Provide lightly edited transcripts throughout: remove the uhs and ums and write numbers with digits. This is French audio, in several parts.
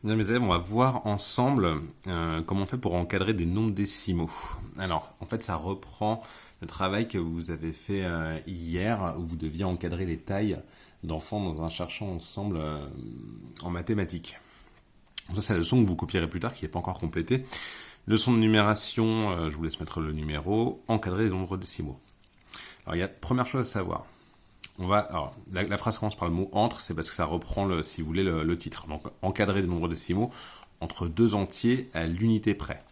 Bien, mes élèves, on va voir ensemble comment on fait pour encadrer des nombres décimaux. Alors, en fait, ça reprend le travail que vous avez fait hier, où vous deviez encadrer les tailles d'enfants dans un cherchant ensemble en mathématiques. Ça, c'est la leçon que vous copierez plus tard, qui n'est pas encore complétée. Leçon de numération, je vous laisse mettre le numéro, encadrer des nombres décimaux. Alors, il y a première chose à savoir. Alors, la phrase commence par le mot entre, c'est parce que ça reprend, si vous voulez, le titre. Donc, encadrer des nombres décimaux entre deux entiers à l'unité près.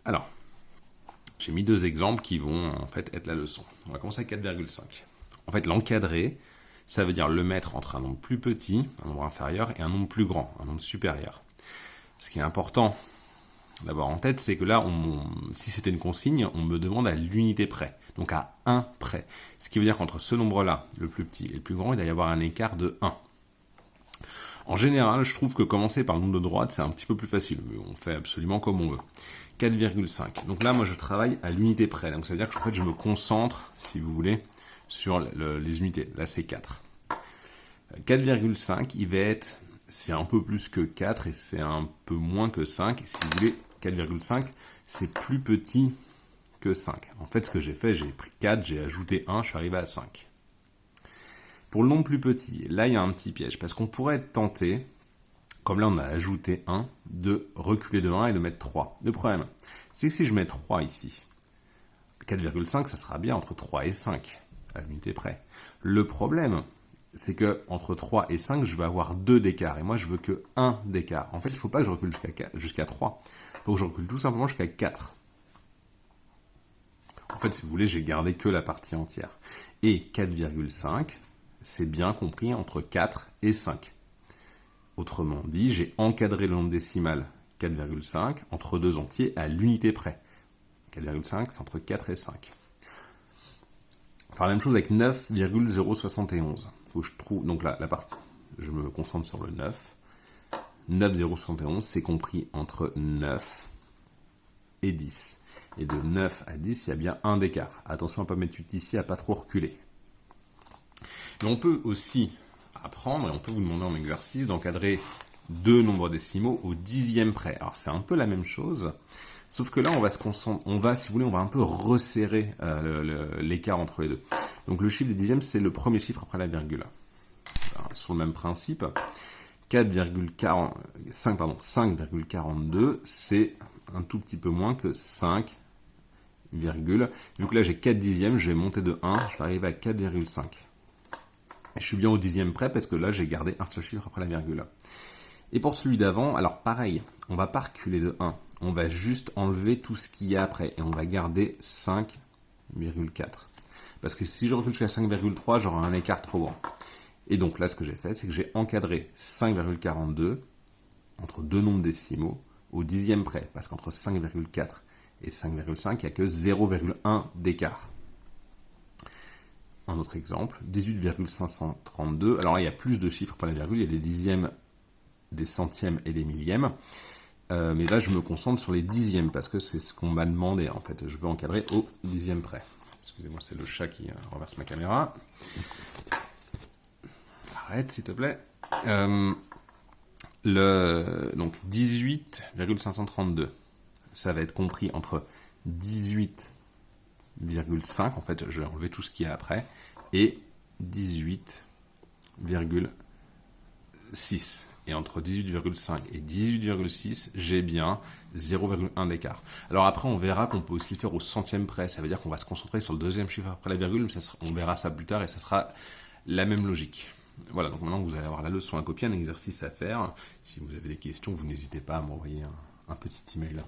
Alors, j'ai mis deux exemples qui vont en fait être la leçon. On va commencer avec 4,5. En fait, l'encadrer, ça veut dire le mettre entre un nombre plus petit, un nombre inférieur, et un nombre plus grand, un nombre supérieur. Ce qui est important d'avoir en tête, c'est que là, si c'était une consigne, on me demande à l'unité près, donc à 1 près. Ce qui veut dire qu'entre ce nombre-là, le plus petit et le plus grand, il doit y avoir un écart de 1. En général, je trouve que commencer par le nombre de droite, c'est un petit peu plus facile, mais on fait absolument comme on veut. 4,5. Donc là, moi, je travaille à l'unité près. Donc ça veut dire que en fait, je me concentre, si vous voulez, sur les unités. Là, c'est 4. 4,5, il va être, c'est un peu plus que 4 et c'est un peu moins que 5. Et si vous voulez, 4,5, c'est plus petit que 5. En fait, ce que j'ai fait, j'ai pris 4, j'ai ajouté 1, je suis arrivé à 5. Pour le nombre plus petit, là, il y a un petit piège, parce qu'on pourrait être tenté, comme là, on a ajouté 1, de reculer de 1 et de mettre 3. Le problème, c'est que si je mets 3 ici, 4,5, ça sera bien entre 3 et 5, à l'unité près. Le problème, c'est que entre 3 et 5, je vais avoir 2 d'écart. Et moi, je veux que 1 d'écart. En fait, il ne faut pas que je recule jusqu'à 3. Il faut que je recule tout simplement jusqu'à 4. En fait, si vous voulez, j'ai gardé que la partie entière. Et 4,5, c'est bien compris entre 4 et 5. Autrement dit, j'ai encadré le nombre décimal 4,5 entre deux entiers à l'unité près. 4,5, c'est entre 4 et 5. On va faire la même chose avec 9,071. Faut que je trouve, donc là, je me concentre sur le 9. 9,071, c'est compris entre 9 et 10. Et de 9 à 10, il y a bien un d'écart. Attention à ne pas mettre 8 ici, à ne pas trop reculer. Mais on peut aussi apprendre, et on peut vous demander en exercice, d'encadrer deux nombres décimaux au dixième près. Alors c'est un peu la même chose, sauf que là on va se concentrer, si vous voulez, on va un peu resserrer l'écart entre les deux. Donc le chiffre des dixièmes, c'est le premier chiffre après la virgule. Alors, sur le même principe, 5,42, c'est un tout petit peu moins que 5, vu que là j'ai 4 dixièmes, je vais monter de 1, je vais arriver à 4,5. Je suis bien au dixième près parce que là j'ai gardé un seul chiffre après la virgule. Et pour celui d'avant, alors pareil, on va pas reculer de 1, on va juste enlever tout ce qu'il y a après et on va garder 5,4. Parce que si je recule jusqu'à 5,3, j'aurai un écart trop grand. Et donc là, ce que j'ai fait, c'est que j'ai encadré 5,42 entre deux nombres décimaux au dixième près. Parce qu'entre 5,4 et 5,5, il n'y a que 0,1 d'écart. Un autre exemple, 18,532. Alors là, il y a plus de chiffres pour la virgule, il y a des dixièmes, des centièmes et des millièmes. Mais là, je me concentre sur les dixièmes parce que c'est ce qu'on m'a demandé. En fait, je veux encadrer au dixième près. Excusez-moi, c'est le chat qui renverse ma caméra. Arrête, s'il te plaît. Donc 18,532. Ça va être compris entre 18,5, en fait, je vais enlever tout ce qu'il y a après, et 18,6. Et entre 18,5 et 18,6, j'ai bien 0,1 d'écart. Alors après, on verra qu'on peut aussi le faire au centième près. Ça veut dire qu'on va se concentrer sur le deuxième chiffre après la virgule, mais on verra ça plus tard et ça sera la même logique. Voilà, donc maintenant vous allez avoir la leçon à copier, un exercice à faire. Si vous avez des questions, vous n'hésitez pas à m'envoyer un petit email.